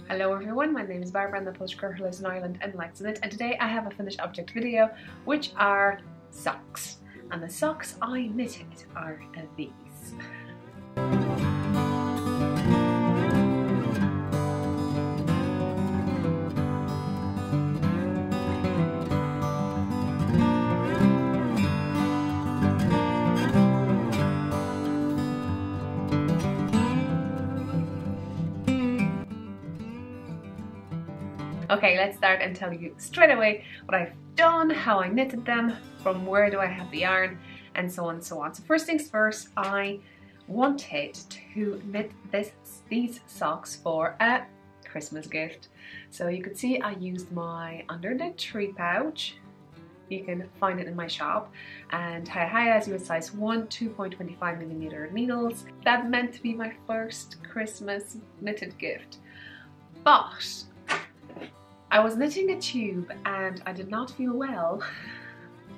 Hello everyone, my name is Barbara and the postcard who lives in Ireland and likes it, and today I have a finished object video which are socks, and the socks I knitted are these. Okay, let's start and tell you straight away what I've done, how I knitted them, from where do I have the yarn, and so on and so on. So first things first, I wanted to knit these socks for a Christmas gift. So you could see I used my Under the Tree pouch. You can find it in my shop, and I has you a size 1 2.25mm needles. That meant to be my first Christmas knitted gift, but I was knitting a tube and I did not feel well,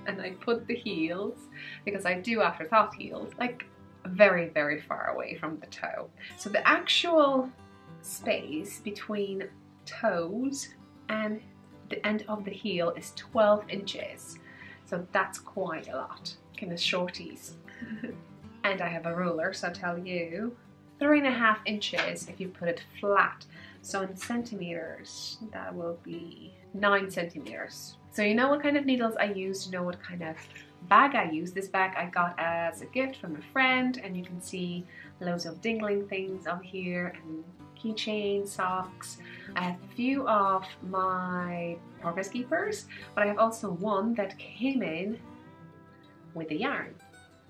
and I put the heels, because I do afterthought heels, like very far away from the toe. So the actual space between toes and the end of the heel is 12 inches. So that's quite a lot, kind of shorties. And I have a ruler, so I'll tell you 3.5 inches if you put it flat. So in centimeters, that will be 9 centimeters. So you know what kind of needles I use, you know what kind of bag I use. This bag I got as a gift from a friend, and you can see loads of dingling things on here, and keychains, socks. I have a few of my progress keepers, but I have also one that came in with the yarn.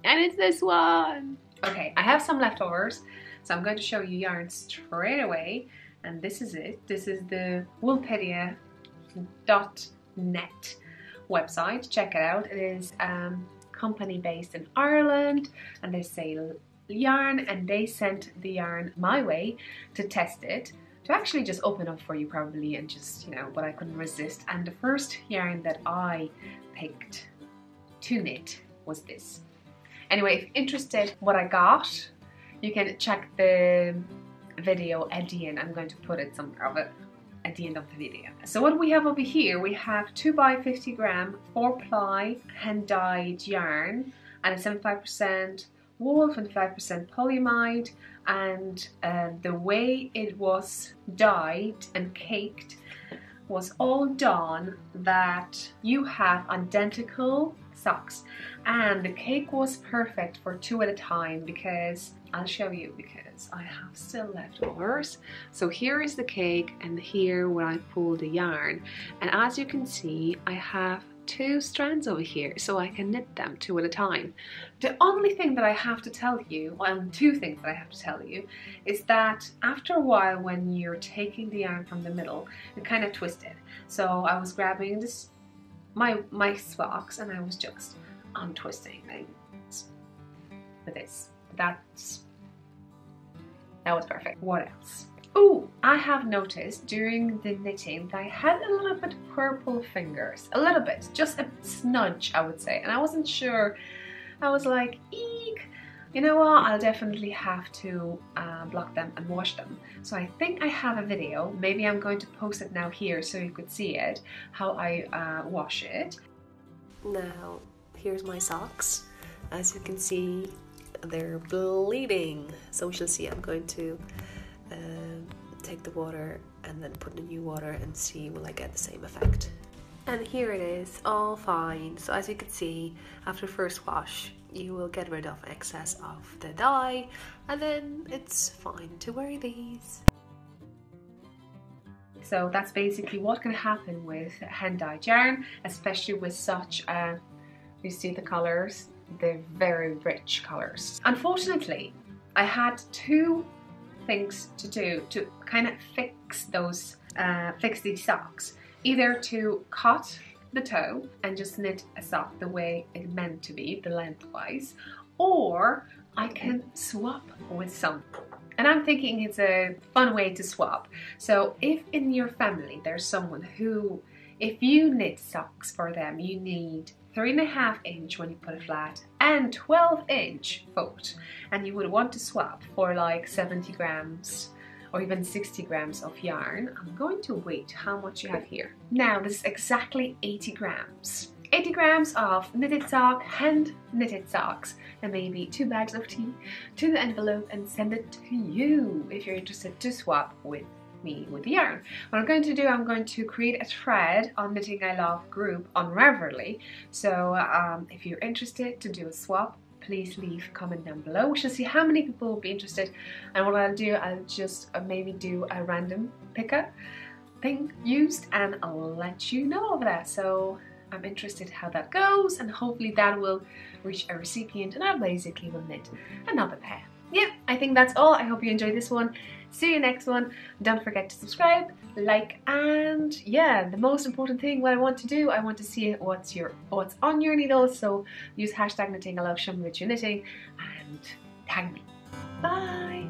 And it's this one! Okay, I have some leftovers, so I'm going to show you yarn straight away. And this is it. This is the Woolpedia.net website. Check it out. It is a company based in Ireland, and they sell yarn, and they sent the yarn my way to test it, to actually just open up for you probably, and just, you know, but I couldn't resist. And the first yarn that I picked to knit was this. Anyway, if you're interested what I got, you can check the video at the end. I'm going to put it somewhere of it at the end of the video. So what we have over here, we have 2 by 50 gram 4-ply hand dyed yarn, and it's 75% wool, 25% polyamide, and the way it was dyed and caked was all done that you have identical socks, and the cake was perfect for 2 at a time, because I'll show you, because I have still leftovers. So here is the cake, and here where I pull the yarn, and as you can see I have 2 strands over here, so I can knit them 2 at a time. The only thing that I have to tell you, well, 2 things that I have to tell you, is that after a while when you're taking the yarn from the middle, it kind of twisted. So I was grabbing this my socks, and I was just untwisting things with this. That was perfect. What else? Oh, I have noticed during the knitting that I had a little bit purple fingers. A little bit, just a smudge, I would say. And I wasn't sure. I was like, eek. You know what? I'll definitely have to block them and wash them. So I think I have a video. Maybe I'm going to post it now here so you could see it, how I wash it. Now, here's my socks. As you can see, they're bleeding. So we shall see. I'm going to take the water and then put in the new water and see will I get the same effect. And here it is, all fine. So as you can see, after first wash, you will get rid of excess of the dye, and then it's fine to wear these. So that's basically what can happen with hand dyed yarn, especially with such you see the colors, they're very rich colors. Unfortunately, I had 2 things to do to kind of fix these socks. Either to cut the toe and just knit a sock the way it meant to be, the lengthwise, or I can swap with some. And I'm thinking it's a fun way to swap. So if in your family there's someone who, if you knit socks for them, you need 3.5 inch when you put it flat and 12 inch foot, and you would want to swap for like 70 grams or even 60 grams of yarn, I'm going to weight how much you have here. Now this is exactly 80 grams. 80 grams of knitted sock, hand knitted socks, and maybe 2 bags of tea to the envelope and send it to you if you're interested to swap with me with the yarn. What I'm going to do, I'm going to create a thread on Knitting I Love group on RAVELRY. So if you're interested to do a swap, please leave a comment down below. We shall see how many people will be interested, and what I'll do, I'll just maybe do a random picker thing used, and I'll let you know of that. So I'm interested how that goes, and hopefully that will reach a recipient and I basically will knit another pair. Yeah, I think that's all. I hope you enjoyed this one. See you next one. Don't forget to subscribe, like, and yeah, the most important thing, what I want to do, I want to see what's on your needles. So use hashtag knitting I love, show me what you're knitting, and tag me. Bye.